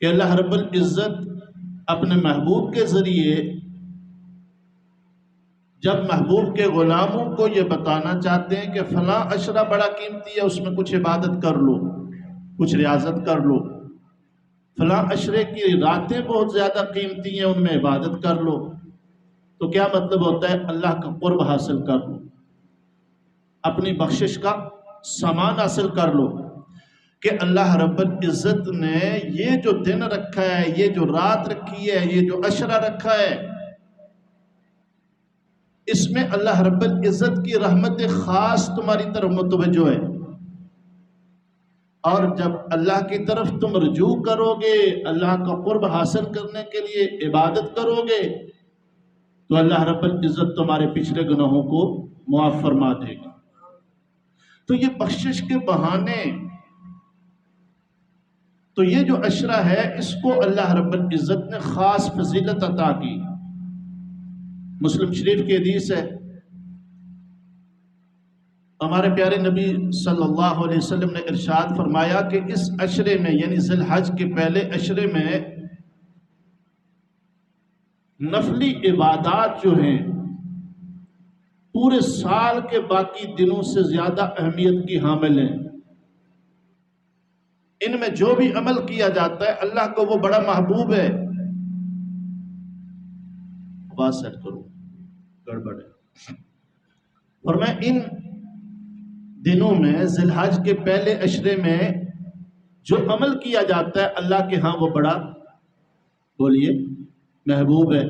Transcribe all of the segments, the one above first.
کہ اللہ رب العزت اپنے محبوب کے ذریعے جب محبوب کے غلاموں کو یہ بتانا چاہتے ہیں کہ فلاں عشرہ بڑا قیمتی ہے، اس میں کچھ عبادت کر لو، کچھ ریاضت کر لو، فلاں عشرے کی راتیں بہت زیادہ قیمتی ہیں، ان میں عبادت کر لو، تو کیا مطلب ہوتا ہے؟ اللہ کا قرب حاصل کر لو، اپنی بخشش کا سامان حاصل کر لو، کہ اللہ رب العزت نے یہ جو دن رکھا ہے، یہ جو رات رکھی ہے، یہ جو عشرہ رکھا ہے، اس میں اللہ رب العزت کی رحمت خاص تمہاری طرف متوجہ ہے، اور جب اللہ کی طرف تم رجوع کرو گے، اللہ کا قرب حاصل کرنے کے لیے عبادت کرو گے، تو اللہ رب العزت تمہارے پچھلے گناہوں کو معاف فرما دے گا۔ تو یہ بخشش کے بہانے، تو یہ جو عشرہ ہے اس کو اللہ رب العزت نے خاص فضیلت عطا کی۔ مسلم شریف کی حدیث ہے، ہمارے پیارے نبی صلی اللہ علیہ وسلم نے ارشاد فرمایا کہ اس عشرے میں، یعنی ذی الحج کے پہلے عشرے میں، نفلی عبادات جو ہیں پورے سال کے باقی دنوں سے زیادہ اہمیت کی حامل ہیں۔ ان میں جو بھی عمل کیا جاتا ہے اللہ کو وہ بڑا محبوب ہے۔ آواز سیٹ کرو، گڑبڑ ہے۔ اور میں ان دنوں میں ذی الحج کے پہلے عشرے میں جو عمل کیا جاتا ہے اللہ کے ہاں وہ بڑا، بولیے، محبوب ہے،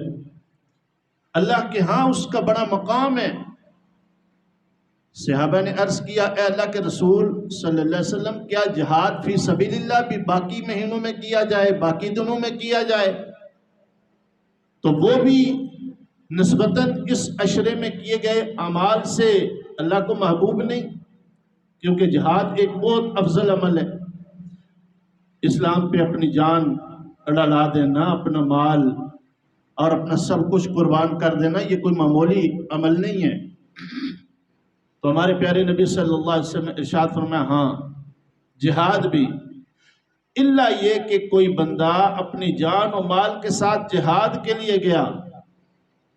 اللہ کے ہاں اس کا بڑا مقام ہے۔ صحابہ نے عرض کیا، اے اللہ کے رسول صلی اللہ علیہ وسلم، کیا جہاد فی سبیل اللہ بھی باقی مہینوں میں کیا جائے، باقی دنوں میں کیا جائے؟ تو وہ بھی نسبتاً اس عشرے میں کیے گئے اعمال سے اللہ کو محبوب نہیں، کیونکہ جہاد ایک بہت افضل عمل ہے۔ اسلام پہ اپنی جان ڈلا دینا، اپنا مال اور اپنا سب کچھ قربان کر دینا، یہ کوئی معمولی عمل نہیں ہے۔ تو ہمارے پیارے نبی صلی اللہ علیہ وسلم نے ارشاد فرمایا، ہاں جہاد بھی، الا یہ کہ کوئی بندہ اپنی جان و مال کے ساتھ جہاد کے لیے گیا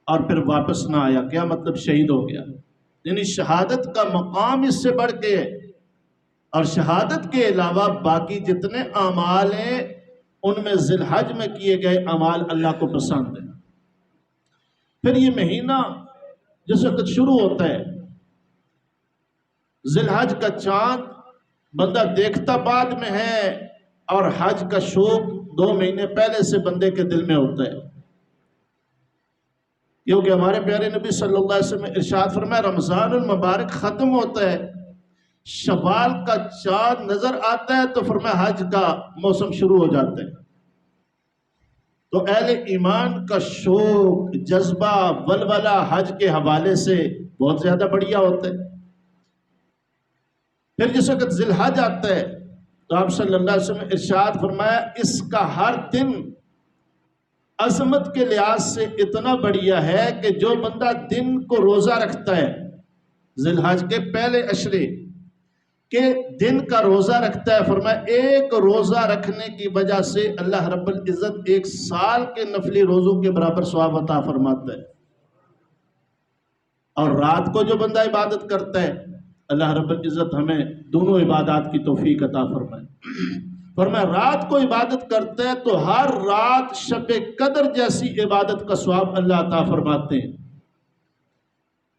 اور پھر واپس نہ آیا، کیا مطلب؟ شہید ہو گیا، یعنی شہادت کا مقام اس سے بڑھ کے ہے۔ اور شہادت کے علاوہ باقی جتنے اعمال ہیں ان میں ذی الحج میں کیے گئے اعمال اللہ کو پسند ہیں۔ پھر یہ مہینہ جس وقت شروع ہوتا ہے، ذی الحج کا چاند بندہ دیکھتا بعد میں ہے، اور حج کا شوق 2 مہینے پہلے سے بندے کے دل میں ہوتا ہے، کیونکہ ہمارے پیارے نبی صلی اللہ علیہ وسلم نے ارشاد فرمایا، رمضان المبارک ختم ہوتا ہے، شوال کا چاند نظر آتا ہے، تو فرمایا حج کا موسم شروع ہو جاتا ہے۔ تو اہل ایمان کا شوق، جذبہ، ولولہ حج کے حوالے سے بہت زیادہ بڑھیا ہوتا ہے۔ پھر جس وقت ذی الحج آتا ہے تو آپ صلی اللہ علیہ وسلم نے ارشاد فرمایا، اس کا ہر دن عظمت کے لحاظ سے اتنا بڑھیا ہے کہ جو بندہ دن کو روزہ رکھتا ہے، ذی الحج کے پہلے عشرے کے دن کا روزہ رکھتا ہے، فرمایا ایک روزہ رکھنے کی وجہ سے اللہ رب العزت 1 سال کے نفلی روزوں کے برابر ثواب عطا فرماتا ہے۔ اور رات کو جو بندہ عبادت کرتا ہے، اللہ رب العزت ہمیں دونوں عبادات کی توفیق عطا فرمائے۔ فرمایا رات کو عبادت کرتے ہیں تو ہر رات شب قدر جیسی عبادت کا ثواب اللہ عطا فرماتے ہیں۔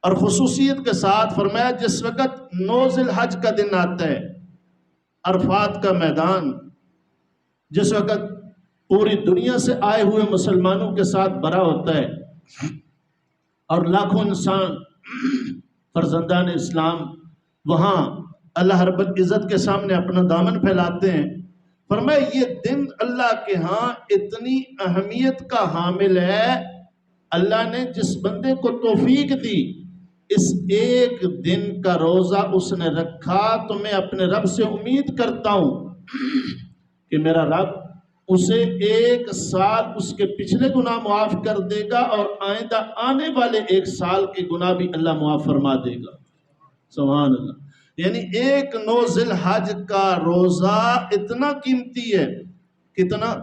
اور خصوصیت کے ساتھ فرمایا جس وقت 9 ذی الحج کا دن آتا ہے، عرفات کا میدان، جس وقت پوری دنیا سے آئے ہوئے مسلمانوں کے ساتھ بھرا ہوتا ہے، اور لاکھوں انسان فرزندان اسلام وہاں اللہ رب العزت کے سامنے اپنا دامن پھیلاتے ہیں، فرمایا یہ دن اللہ کے ہاں اتنی اہمیت کا حامل ہے، اللہ نے جس بندے کو توفیق دی اس ایک دن کا روزہ اس نے رکھا، تو میں اپنے رب سے امید کرتا ہوں کہ میرا رب اسے 1 سال اس کے پچھلے گناہ معاف کر دے گا، اور آئندہ آنے والے 1 سال کے گناہ بھی اللہ معاف فرما دے گا۔ سبحان اللہ۔ یعنی 9 ذی الحج کا روزہ اتنا قیمتی ہے، کتنا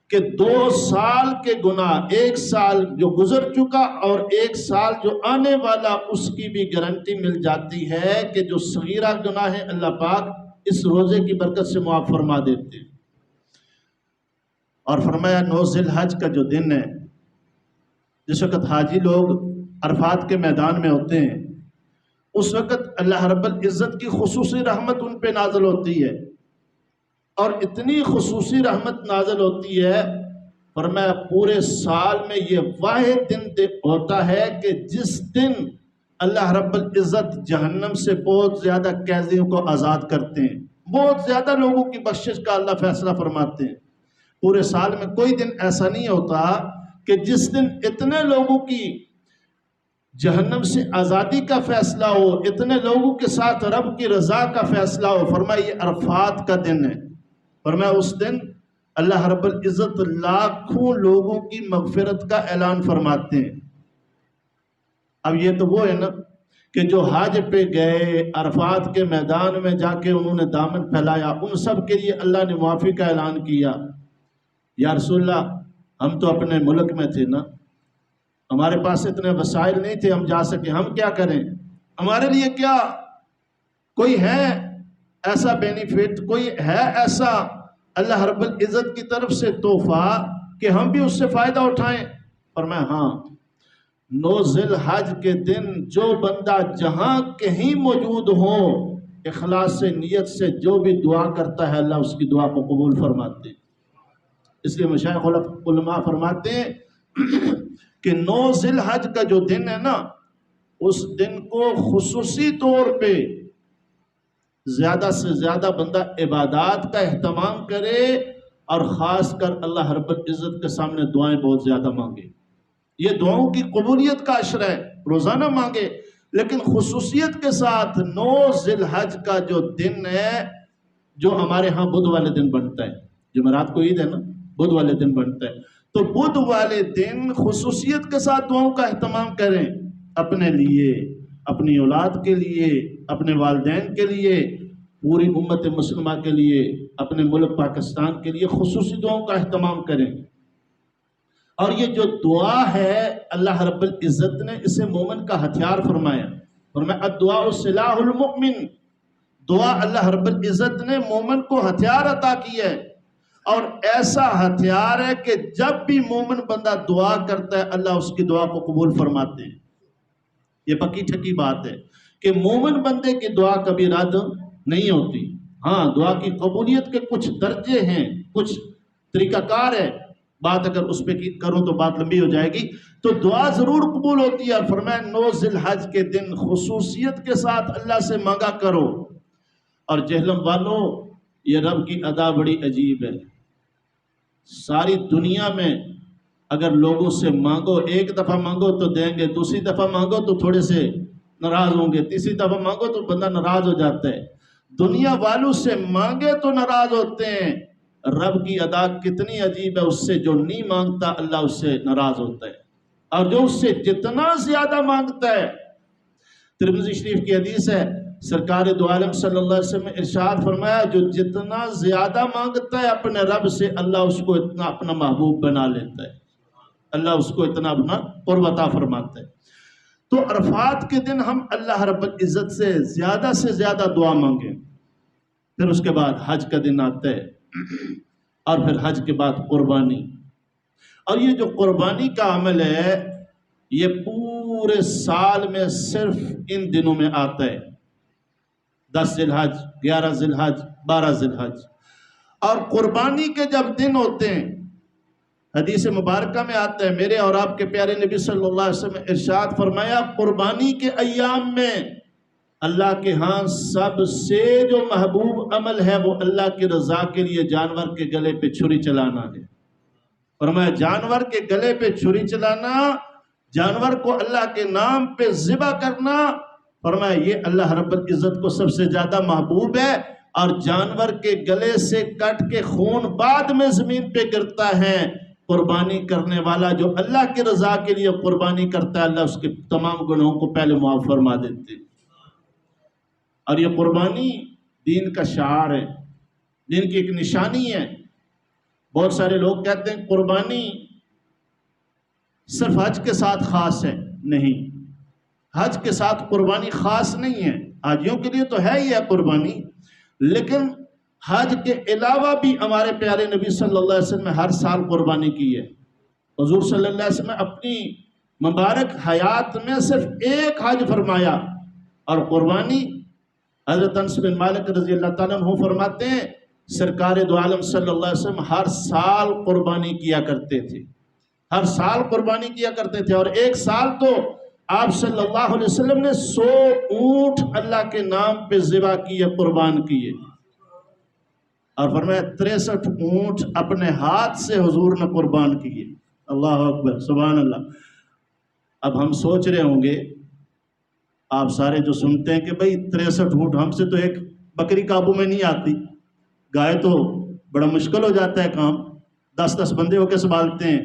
کہ 2 سال کے گناہ، 1 سال جو گزر چکا اور 1 سال جو آنے والا، اس کی بھی گارنٹی مل جاتی ہے کہ جو صغیرہ گناہ ہے اللہ پاک اس روزے کی برکت سے معاف فرما دیتے ہیں۔ اور فرمایا 9 ذی الحج کا جو دن ہے، جس وقت حاجی لوگ عرفات کے میدان میں ہوتے ہیں، اس وقت اللہ رب العزت کی خصوصی رحمت ان پہ نازل ہوتی ہے، اور اتنی خصوصی رحمت نازل ہوتی ہے، فرمایا پورے سال میں یہ واحد دن ہوتا ہے کہ جس دن اللہ رب العزت جہنم سے بہت زیادہ قیدیوں کو آزاد کرتے ہیں، بہت زیادہ لوگوں کی بخشش کا اللہ فیصلہ فرماتے ہیں۔ پورے سال میں کوئی دن ایسا نہیں ہوتا کہ جس دن اتنے لوگوں کی جہنم سے آزادی کا فیصلہ ہو، اتنے لوگوں کے ساتھ رب کی رضا کا فیصلہ ہو۔ فرمایا یہ عرفات کا دن ہے، فرمایا اس دن اللہ رب العزت لاکھوں لوگوں کی مغفرت کا اعلان فرماتے ہیں۔ اب یہ تو وہ ہے نا کہ جو حج پہ گئے، عرفات کے میدان میں جا کے انہوں نے دامن پھیلایا، ان سب کے لیے اللہ نے معافی کا اعلان کیا۔ یا رسول اللہ، ہم تو اپنے ملک میں تھے نا، ہمارے پاس اتنے وسائل نہیں تھے ہم جا سکے، ہم کیا کریں؟ ہمارے لیے کیا کوئی ہے ایسا بینیفٹ، کوئی ہے ایسا اللہ رب العزت کی طرف سے تحفہ کہ ہم بھی اس سے فائدہ اٹھائیں؟ فرمایا ہاں، 9 ذی الحج کے دن جو بندہ جہاں کہیں موجود ہو، اخلاص سے، نیت سے جو بھی دعا کرتا ہے اللہ اس کی دعا کو قبول فرماتے ہیں۔ اس لیے مشائخ علماء فرماتے ہیں کہ 9 ذی الحج کا جو دن ہے نا، اس دن کو خصوصی طور پہ زیادہ سے زیادہ بندہ عبادات کا اہتمام کرے، اور خاص کر اللہ رب العزت کے سامنے دعائیں بہت زیادہ مانگے۔ یہ دعاؤں کی قبولیت کا عشر ہے، روزانہ مانگے، لیکن خصوصیت کے ساتھ 9 ذی الحج کا جو دن ہے، جو ہمارے ہاں بدھ والے دن بنتا ہے، جمعرات کو عید ہے نا، بدھ والے دن بنتا ہے، تو بدھ والے دن خصوصیت کے ساتھ دعاؤں کا اہتمام کریں، اپنے لیے، اپنی اولاد کے لیے، اپنے والدین کے لیے، پوری امت مسلمہ کے لیے، اپنے ملک پاکستان کے لیے خصوصی دعاؤں کا اہتمام کریں۔ اور یہ جو دعا ہے اللہ رب العزت نے اسے مومن کا ہتھیار فرمایا، فرمایا الدعاء سلاح المؤمن، دعا اللہ رب العزت نے مومن کو ہتھیار عطا کیا ہے، اور ایسا ہتھیار ہے کہ جب بھی مومن بندہ دعا کرتا ہے اللہ اس کی دعا کو قبول فرماتے ہیں۔ یہ پکی ٹھکی بات ہے کہ مومن بندے کی دعا کبھی رد نہیں ہوتی۔ ہاں، دعا کی قبولیت کے کچھ درجے ہیں، کچھ طریقہ کار ہے، بات اگر اس پہ کروں تو بات لمبی ہو جائے گی، تو دعا ضرور قبول ہوتی ہے۔ اور فرمایا 9 ذی الحج کے دن خصوصیت کے ساتھ اللہ سے مانگا کرو۔ اور جہلم والوں، یہ رب کی ادا بڑی عجیب ہے، ساری دنیا میں اگر لوگوں سے مانگو، ایک دفعہ مانگو تو دیں گے، دوسری دفعہ مانگو تو تھوڑے سے ناراض ہوں گے، تیسری دفعہ مانگو تو بندہ ناراض ہو جاتا ہے۔ دنیا والوں سے مانگے تو ناراض ہوتے ہیں، رب کی ادا کتنی عجیب ہے، اس سے جو نہیں مانگتا اللہ اس سے ناراض ہوتا ہے، اور جو اس سے جتنا زیادہ مانگتا ہے۔ ترمذی شریف کی حدیث ہے، سرکار دو عالم صلی اللہ علیہ وسلم نے ارشاد فرمایا، جو جتنا زیادہ مانگتا ہے اپنے رب سے، اللہ اس کو اتنا اپنا محبوب بنا لیتا ہے، اللہ اس کو اتنا اپنا قرب عطا فرماتا ہے۔ تو عرفات کے دن ہم اللہ رب العزت سے زیادہ دعا مانگیں۔ پھر اس کے بعد حج کا دن آتا ہے، اور پھر حج کے بعد قربانی، اور یہ جو قربانی کا عمل ہے یہ پورے سال میں صرف ان دنوں میں آتا ہے، 10 ذی الحج، 11 ذی الحج، 12 ذی الحج۔ اور قربانی کے جب دن ہوتے ہیں، حدیث مبارکہ میں آتا ہے، میرے اور آپ کے پیارے نبی صلی اللہ علیہ وسلم نے ارشاد فرمایا، قربانی کے ایام میں اللہ کے ہاں سب سے جو محبوب عمل ہے وہ اللہ کی رضا کے لیے جانور کے گلے پہ چھری چلانا ہے۔ فرمایا جانور کے گلے پہ چھری چلانا، جانور کو اللہ کے نام پہ ذبح کرنا، فرمایا یہ اللہ رب العزت کو سب سے زیادہ محبوب ہے۔ اور جانور کے گلے سے کٹ کے خون بعد میں زمین پہ گرتا ہے، قربانی کرنے والا جو اللہ کی رضا کے لیے قربانی کرتا ہے اللہ اس کے تمام گناہوں کو پہلے معاف فرما دیتے۔ اور یہ قربانی دین کا شعار ہے، دین کی ایک نشانی ہے۔ بہت سارے لوگ کہتے ہیں قربانی صرف حج کے ساتھ خاص ہے. نہیں، حج کے ساتھ قربانی خاص نہیں ہے. حاجیوں کے لیے تو ہے ہی ہے قربانی، لیکن حج کے علاوہ بھی ہمارے پیارے نبی صلی اللہ علیہ وسلم نے ہر سال قربانی کی ہے. حضور صلی اللہ علیہ وسلم نے اپنی مبارک حیات میں صرف ایک حج فرمایا، اور قربانی حضرت انس بن مالک رضی اللہ تعالیٰ عنہ فرماتے ہیں سرکار دو عالم صلی اللہ علیہ وسلم ہر سال قربانی کیا کرتے تھے، ہر سال قربانی کیا کرتے تھے. اور ایک سال تو آپ صلی اللہ علیہ وسلم نے 100 اونٹ اللہ کے نام پہ ذبح کیے، قربان کیے. اور فرمایا 63 اونٹ اپنے ہاتھ سے حضور نے قربان کیے. اللہ اکبر، سبحان اللہ. اب ہم سوچ رہے ہوں گے، آپ سارے جو سنتے ہیں کہ بھئی 63 اونٹ، ہم سے تو ایک بکری قابو میں نہیں آتی، گائے تو بڑا مشکل ہو جاتا ہے کام، 10 بندے ہو کے سنبھالتے ہیں.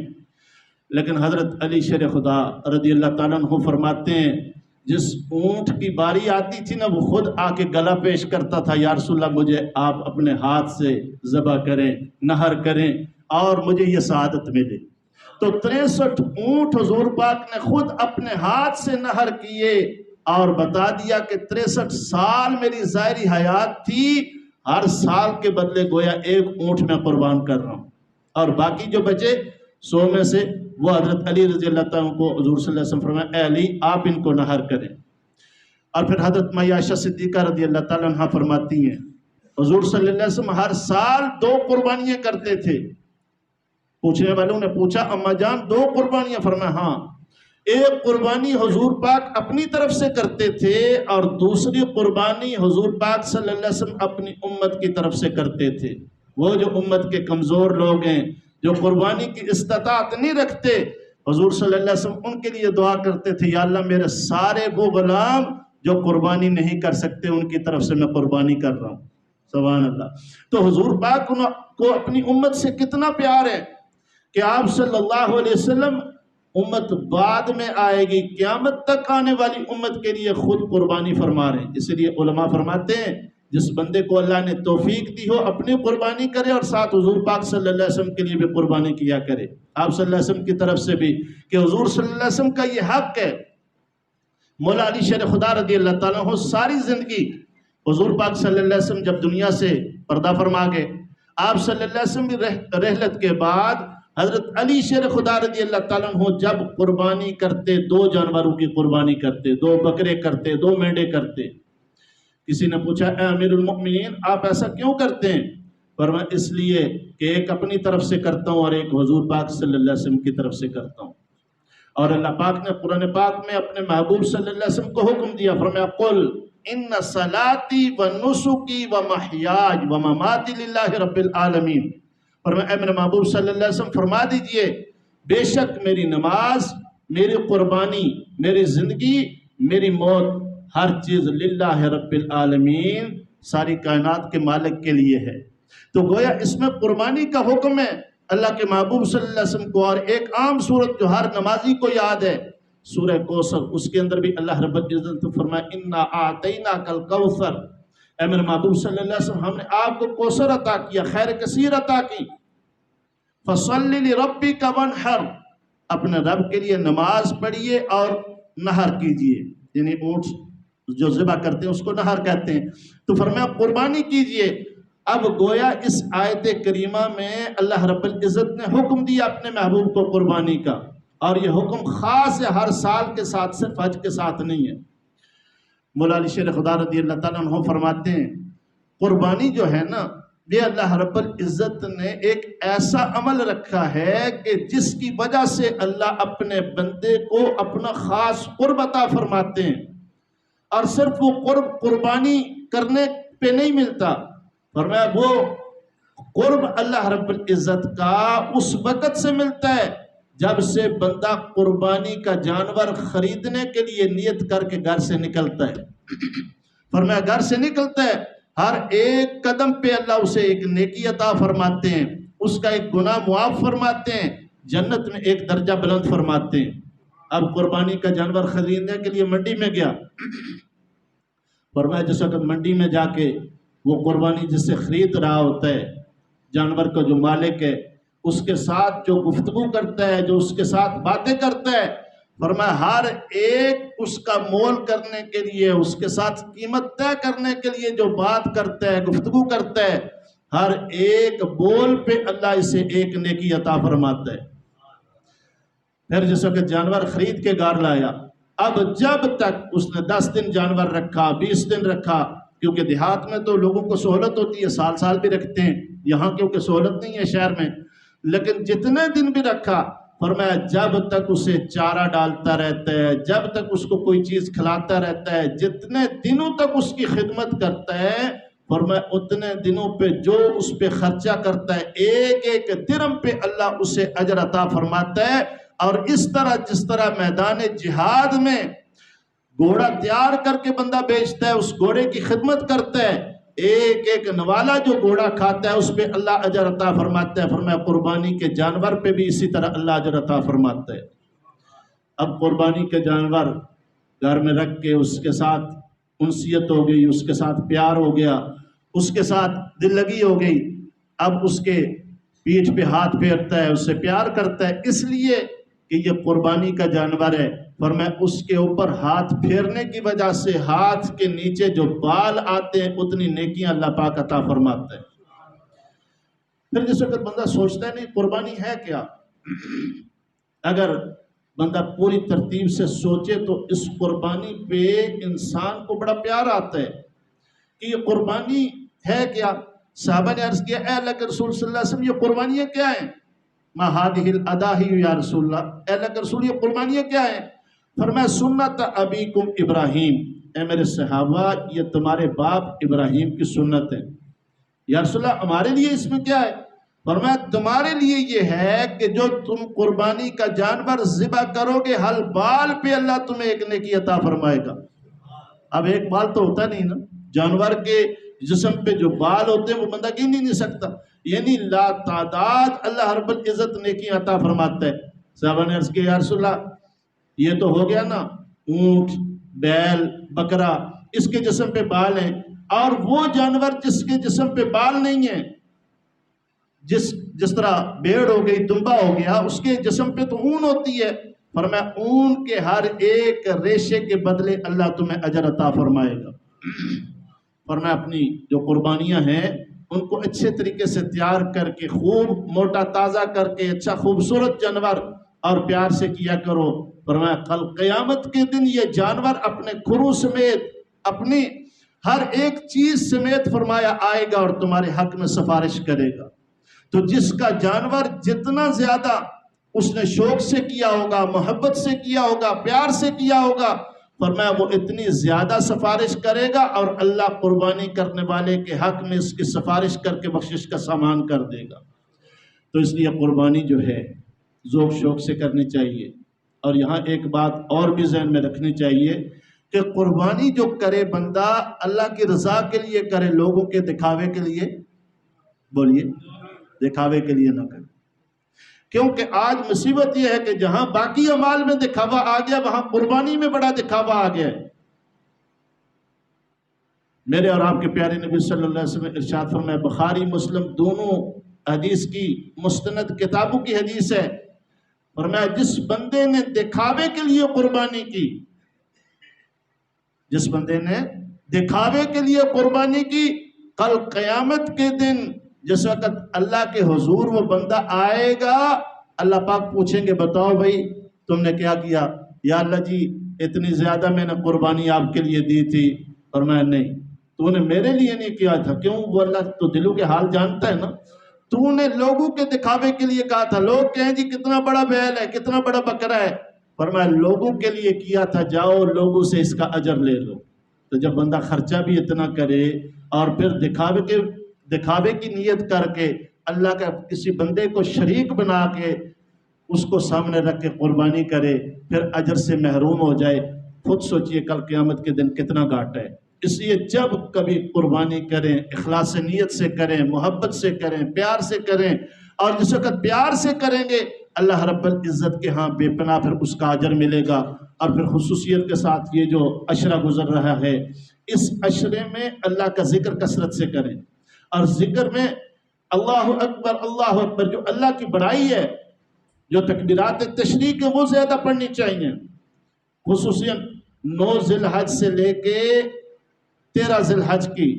لیکن حضرت علی شیر خدا رضی اللہ تعالیٰ عنہ فرماتے ہیں جس اونٹ کی باری آتی تھی نا، وہ خود آ کے گلا پیش کرتا تھا، یا رسول اللہ مجھے آپ اپنے ہاتھ سے ذبح کریں، نہر کریں اور مجھے یہ سعادت ملے. تو 63 اونٹ حضور پاک نے خود اپنے ہاتھ سے نہر کیے اور بتا دیا کہ 63 سال میری ظاہری حیات تھی، ہر سال کے بدلے گویا ایک اونٹ میں قربان کر رہا ہوں، اور باقی جو بچے 100 میں سے وہ حضرت علی رضی اللہ تعالیٰ کو حضور صلی اللہ علیہ وسلم فرمایا اے علی آپ ان کو نہر کریں. اور پھر حضرت عائشہ صدیقہ رضی اللہ تعالیٰ عنہ فرماتی ہیں حضور صلی اللہ علیہ وسلم ہر سال 2 قربانیاں کرتے تھے. پوچھنے والوں نے پوچھا اما جان 2 قربانیاں؟ فرمایا ہاں، ایک قربانی حضور پاک اپنی طرف سے کرتے تھے اور دوسری قربانی حضور پاک صلی اللہ علیہ وسلم اپنی امت کی طرف سے کرتے تھے. وہ جو امت کے کمزور لوگ ہیں جو قربانی کی استطاعت نہیں رکھتے، حضور صلی اللہ علیہ وسلم ان کے لیے دعا کرتے تھے یا اللہ میرے سارے وہ غلام جو قربانی نہیں کر سکتے ان کی طرف سے میں قربانی کر رہا ہوں. سبحان اللہ. تو حضور پاک کو اپنی امت سے کتنا پیار ہے کہ آپ صلی اللہ علیہ وسلم امت بعد میں آئے گی، قیامت تک آنے والی امت کے لیے خود قربانی فرما رہے ہیں. اس لیے علماء فرماتے ہیں جس بندے کو اللہ نے توفیق دی ہو اپنی قربانی کرے اور ساتھ حضور پاک صلی اللہ علیہ وسلم کے لیے بھی قربانی کیا کرے. آپ صلی اللہ علیہ وسلم کی طرف سے بھی کہ حضور صلی اللہ علیہ وسلم کا یہ حق ہے. مولا علی شیر خدا رضی اللہ تعالیٰ عنہ ساری زندگی حضور پاک صلی اللہ علیہ وسلم جب دنیا سے پردہ فرما گئے، آپ صلی اللہ علیہ وسلم بھی رحلت کے بعد حضرت علی شیر خدا رضی اللہ تعالیٰ عنہ جب قربانی کرتے 2 جانوروں کی قربانی کرتے، 2 بکرے کرتے، 2 مینڈے کرتے. کسی نے پوچھا اے امیر المؤمنین آپ ایسا کیوں کرتے ہیں؟ فرمایا اس لیے کہ ایک اپنی طرف سے کرتا ہوں اور ایک حضور پاک صلی اللہ علیہ وسلم کی طرف سے کرتا ہوں. اور اللہ پاک نے قرآن پاک میں اپنے محبوب صلی اللہ علیہ وسلم کو حکم دیا، فرمایا قل ان صلاتی و نسکی و محیاج و مماتی للہ رب العالمین. فرمایا اے میرے محبوب صلی اللہ علیہ وسلم فرما دیجئے بے شک میری نماز، میری قربانی، میری زندگی، میری موت، ہر چیز للہ رب العالمین، ساری کائنات کے مالک کے لیے ہے. تو گویا اس میں قربانی کا حکم ہے اللہ کے محبوب صلی اللہ علیہ وسلم کو. اور ایک عام صورت جو ہر نمازی کو یاد ہے سورہ کوثر، اس کے اندر بھی اللہ رب العزت فرمایا انا اعطیناک الکوثر. اے میرے محبوب صلی اللہ علیہ وسلم ہم نے آپ کو کوثر عطا کیا، خیر کثیر عطا کی. فصلی لربک وانحر، اپنے رب کے لیے نماز پڑھیے اور نہر کیجئے، یعنی اونٹ جو ذبح کرتے ہیں اس کو نہر کہتے ہیں. تو فرمایا قربانی کیجئے. اب گویا اس آیت کریمہ میں اللہ رب العزت نے حکم دیا اپنے محبوب کو قربانی کا، اور یہ حکم خاص ہے، ہر سال کے ساتھ، صرف حج کے ساتھ نہیں ہے. مولا علی شیر خدا رضی اللہ تعالیٰ عنہ فرماتے ہیں قربانی جو ہے نا، یہ اللہ رب العزت نے ایک ایسا عمل رکھا ہے کہ جس کی وجہ سے اللہ اپنے بندے کو اپنا خاص قرب عطا فرماتے ہیں. اور صرف وہ قرب قربانی کرنے پہ نہیں ملتا، فرمایا وہ قرب اللہ رب العزت کا اس وقت سے ملتا ہے جب سے بندہ قربانی کا جانور خریدنے کے لیے نیت کر کے گھر سے نکلتا ہے. فرمایا گھر سے نکلتا ہے، ہر ایک قدم پہ اللہ اسے ایک نیکی عطا فرماتے ہیں، اس کا ایک گناہ معاف فرماتے ہیں، جنت میں ایک درجہ بلند فرماتے ہیں. اب قربانی کا جانور خریدنے کے لیے منڈی میں گیا، فرمایا جس وقت منڈی میں جا کے وہ قربانی جس سے خرید رہا ہوتا ہے جانور کا جو مالک ہے، اس کے ساتھ جو گفتگو کرتا ہے، جو اس کے ساتھ باتیں کرتا ہے، فرمایا ہر ایک اس کا مول کرنے کے لیے، اس کے ساتھ قیمت طے کرنے کے لیے جو بات کرتا ہے، گفتگو کرتا ہے، ہر ایک بول پہ اللہ اسے ایک نیکی عطا فرماتا ہے۔ پھر جس وقت جانور خرید کے گھر لایا، اب جب تک اس نے 10 دن جانور رکھا، 20 دن رکھا، کیونکہ دیہات میں تو لوگوں کو سہولت ہوتی ہے، سال سال بھی رکھتے ہیں، یہاں کیونکہ سہولت نہیں ہے شہر میں، لیکن جتنے دن بھی رکھا، فرمایا جب تک اسے چارہ ڈالتا رہتا ہے، جب تک اس کو کوئی چیز کھلاتا رہتا ہے، جتنے دنوں تک اس کی خدمت کرتا ہے، فرمایا اتنے دنوں پہ جو اس پہ خرچہ کرتا ہے، ایک ایک درہم پہ اللہ اسے اجر عطا فرماتا ہے۔ اور اس طرح جس طرح میدان جہاد میں گھوڑا تیار کر کے بندہ بیچتا ہے، اس گھوڑے کی خدمت کرتا ہے، ایک ایک نوالا جو گھوڑا کھاتا ہے اس پہ اللہ اجر عطا فرماتا ہے۔ فرمایا قربانی کے جانور پہ بھی اسی طرح اللہ اجر عطا فرماتا ہے۔ اب قربانی کے جانور گھر میں رکھ کے اس کے ساتھ انسیت ہو گئی، اس کے ساتھ پیار ہو گیا، اس کے ساتھ دل لگی ہو گئی، اب اس کے پیٹھ پہ ہاتھ پھیرتا ہے، اس سے پیار کرتا ہے، اس لیے کہ یہ قربانی کا جانور ہے۔ فرمایا اس کے اوپر ہاتھ پھیرنے کی وجہ سے ہاتھ کے نیچے جو بال آتے ہیں اتنی نیکیاں اللہ پاک عطا فرماتا ہے۔ پھر جس وقت بندہ سوچتا ہے نہیں قربانی ہے کیا، اگر بندہ پوری ترتیب سے سوچے تو اس قربانی پہ انسان کو بڑا پیار آتا ہے کہ یہ قربانی ہے کیا۔ صحابہ نے عرض کیا اے اللہ کے رسول صلی اللہ علیہ وسلم یہ قربانیاں کیا ہیں؟ ما هذه الاضاحی یا رسول اللہ، اے اللہ کے رسول یہ قربانیاں کیا ہیں؟ فرمایا سنت ابیکم ابراہیم، اے میرے صحابہ یہ تمہارے باپ ابراہیم کی سنت ہے۔ یا رسول اللہ ہمارے لیے اس میں کیا ہے؟ فرمایا تمہارے لیے یہ ہے کہ جو تم قربانی کا جانور ذبح کرو گے ہر بال پہ اللہ تمہیں ایک نیکی عطا فرمائے گا۔ اب ایک بال تو ہوتا نہیں نا، جانور کے جسم پہ جو بال ہوتے ہیں وہ بندہ گن ہی نہیں سکتا، یعنی لا تعداد اللہ رب العزت نیکی عطا فرماتا ہے۔ صحابہ نے عرض کیا یا رسول اللہ یہ تو ہو گیا نا، اونٹ، بیل، بکرا اس کے جسم پہ بال ہیں، اور وہ جانور جس کے جسم پہ بال نہیں ہیں، جس طرح بھیڑ ہو گئی، دمبا ہو گیا، اس کے جسم پہ تو اون ہوتی ہے۔ فرمایا اون کے ہر ایک ریشے کے بدلے اللہ تمہیں اجر عطا فرمائے گا۔ فرمایا اپنی جو قربانیاں ہیں ان کو اچھے طریقے سے تیار کر کے خوب موٹا تازہ کر کے اچھا خوبصورت جانور اور پیار سے کیا کرو۔ فرمایا کل قیامت کے دن یہ جانور اپنے کھرو سمیت اپنی ہر ایک چیز سمیت فرمایا آئے گا اور تمہارے حق میں سفارش کرے گا۔ تو جس کا جانور جتنا زیادہ اس نے شوق سے کیا ہوگا، محبت سے کیا ہوگا، پیار سے کیا ہوگا، فرمایا وہ اتنی زیادہ سفارش کرے گا اور اللہ قربانی کرنے والے کے حق میں اس کی سفارش کر کے بخشش کا سامان کر دے گا۔ تو اس لیے قربانی جو ہے ذوق شوق سے کرنی چاہیے۔ اور یہاں ایک بات اور بھی ذہن میں رکھنی چاہیے کہ قربانی جو کرے بندہ اللہ کی رضا کے لیے کرے، لوگوں کے دکھاوے کے لیے، بولیے دکھاوے کے لیے نہ کرے، کیونکہ آج مصیبت یہ ہے کہ جہاں باقی اعمال میں دکھاوا آ گیا وہاں قربانی میں بڑا دکھاوا آ گیا ہے۔ میرے اور آپ کے پیارے نبی صلی اللہ علیہ وسلم ارشاد فرمایا، بخاری مسلم دونوں حدیث کی مستند کتابوں کی حدیث ہے، فرمایا جس بندے نے دکھاوے کے لیے قربانی کی، جس بندے نے دکھاوے کے لیے قربانی کی، کل قیامت کے دن جس وقت اللہ کے حضور وہ بندہ آئے گا، اللہ پاک پوچھیں گے بتاؤ بھائی تم نے کیا کیا؟ یا اللہ جی اتنی زیادہ میں نے قربانی آپ کے لیے دی تھی۔ فرمایا نہیں، تو نے میرے لیے نہیں کیا تھا۔ کیوں؟ وہ اللہ تو دلوں کے حال جانتا ہے نا۔ تو نے لوگوں کے دکھاوے کے لیے کہا تھا، لوگ کہیں جی کتنا بڑا بیل ہے، کتنا بڑا بکرا ہے۔ فرمایا لوگوں کے لیے کیا تھا، جاؤ لوگوں سے اس کا اجر لے لو۔ تو جب بندہ خرچہ بھی اتنا کرے اور پھر دکھاوے کی نیت کر کے اللہ کا کسی بندے کو شریک بنا کے اس کو سامنے رکھ کے قربانی کرے، پھر اجر سے محروم ہو جائے، خود سوچئے کل قیامت کے دن کتنا گھاٹا ہے۔ اس لیے جب کبھی قربانی کریں اخلاص نیت سے کریں، محبت سے کریں، پیار سے کریں، اور جس وقت پیار سے کریں گے اللہ رب العزت کے ہاں بے پناہ پھر اس کا اجر ملے گا۔ اور پھر خصوصیت کے ساتھ یہ جو عشرہ گزر رہا ہے، اس عشرے میں اللہ کا ذکر کثرت سے کریں، اور ذکر میں اللہ اکبر جو اللہ کی بڑائی ہے، جو تکبیرات تشریق ہے وہ زیادہ پڑھنی چاہیے، خصوصاً 9 ذی الحج سے لے کے 13 ذی الحج کی،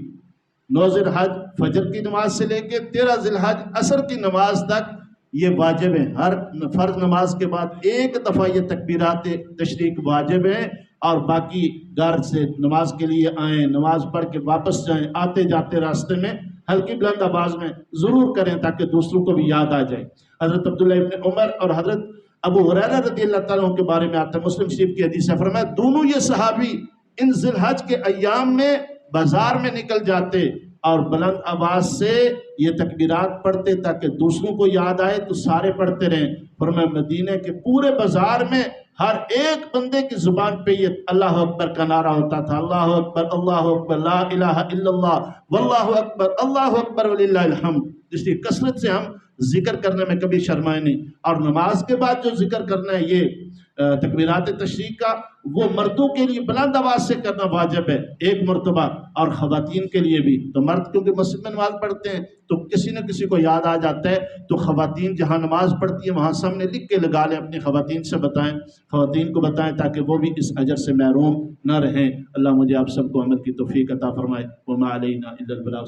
9 ذی الحج فجر کی نماز سے لے کے 13 ذی الحج عصر کی نماز تک یہ واجب ہے۔ ہر فرض نماز کے بعد ایک دفعہ یہ تکبیرات تشریق واجب ہے، اور باقی گھر سے نماز کے لیے آئیں، نماز پڑھ کے واپس جائیں، آتے جاتے راستے میں ہلکی بلند آواز میں ضرور کریں تاکہ دوسروں کو بھی یاد آ جائے۔ حضرت عبداللہ ابن عمر اور حضرت ابو ہریرہ رضی اللہ تعالیٰ عنہ کے بارے میں آتا ہے، مسلم شریف کی حدیث ہے، فرمایا دونوں یہ صحابی ان ذی الحج کے ایام میں بازار میں نکل جاتے اور بلند آواز سے یہ تکبیرات پڑھتے تاکہ دوسروں کو یاد آئے تو سارے پڑھتے رہیں۔ فرمایا مدینہ کے پورے بازار میں ہر ایک بندے کی زبان پہ یہ اللہ اکبر کا نعرہ ہوتا تھا، اللہ اکبر لا الہ الا اللہ واللہ اکبر وللہ الحمد۔ اس لیے کثرت سے ہم ذکر کرنے میں کبھی شرمائے نہیں، اور نماز کے بعد جو ذکر کرنا ہے یہ تکبیرات تشریق کا، وہ مردوں کے لیے بلند آواز سے کرنا واجب ہے 1 مرتبہ، اور خواتین کے لیے بھی۔ تو مرد کیونکہ مسجد میں نماز پڑھتے ہیں تو کسی نہ کسی کو یاد آ جاتا ہے، تو خواتین جہاں نماز پڑھتی ہیں وہاں سامنے لکھ کے لگا لیں، اپنی خواتین سے بتائیں، خواتین کو بتائیں تاکہ وہ بھی اس اجر سے محروم نہ رہیں۔ اللہ مجھے آپ سب کو عمل کی توفیق عطا فرمائے۔ وما علینا الا البلاغ۔